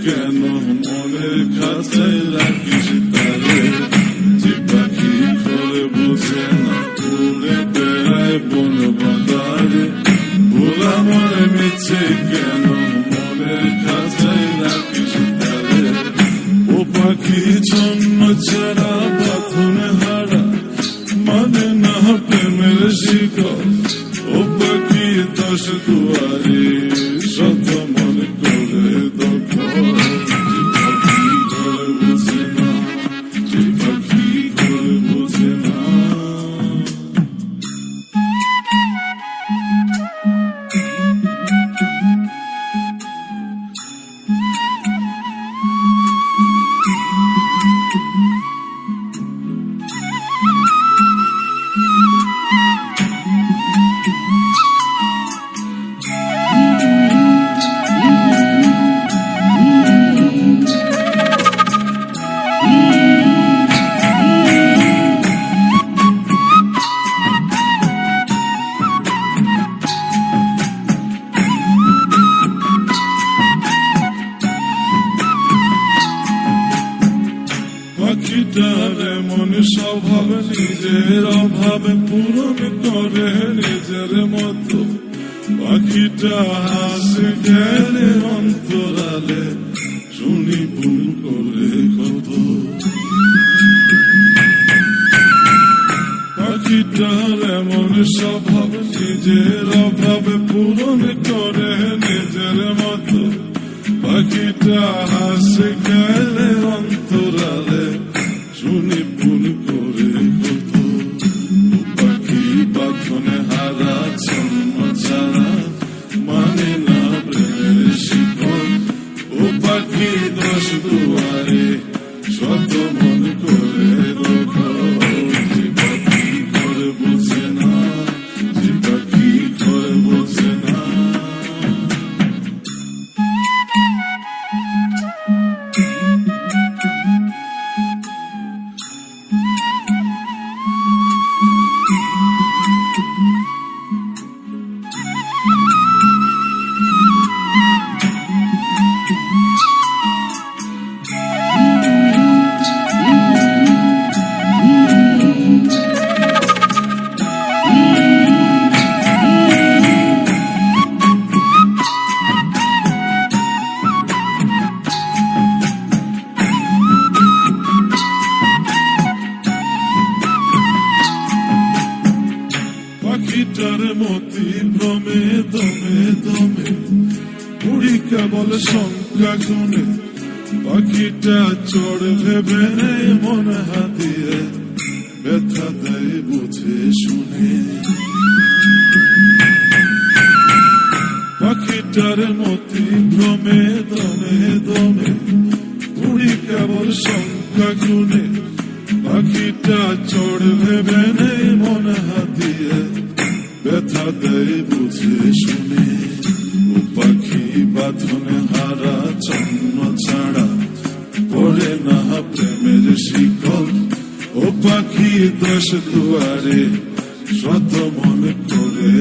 কেন মনের কাছে রাখিস তারে, যে পাখি করে বুঝে না উড়ে বেড়ায় বন বাদারে, ভোলা মনে মিছে কেন মনের কাছে রাখিস তারে। ও পাখি জন্ম ছাড়া বাঁধনে হারা, মানে না প্রেমের শিকল। ও পাখি দশ দুয়ারে শত মনে করে দখল, যে পাখি করে বুঝে না, যে পাখি করে বুঝে না। পাখিটার এমন স্বভাব, নিজের অভাবে পূরণ করে নিজের মতো। পাখিটা হাসে গেলে অন্তরালে, শুনি ভুল করে কত। পাখিটার এমন স্বভাব, নিজের অভাবে পূরণ করে নিজের মতো। পাখিটা হাসে গেলে অন্তরালে, শুনি ভুল করে কত। ও পাখি বাঁধনে হারা জন্ম ছাড়া, মানে না প্রেমের শিকল। ও পাখি দশ দুয়ারে শত মন করে দখল, যে পাখি করে বুঝে না, যে পাখি করে বুঝে না। পাখিটার মতি ভ্রমে দমে দমে, উড়ি কেবল সংখ্যা গুনে। পাখিটা চড় ভেবে মন হাতিয়ে, ব্যথা দেয় বুঝে শুনে। পাখিটার মতি ভ্রমে দমে দমে, উড়ি কেবল সংখ্যা গুনে। পাখিটা চড় ভেবে মন হাতিয়ে, ব্যথা দেয় বুঝে শুনে। ও পাখি বাঁধনে হারা জন্ম ছাড়া, পড়ে না প্রেমের শিকল। ও পাখি দশ দুয়ারে শত মন করে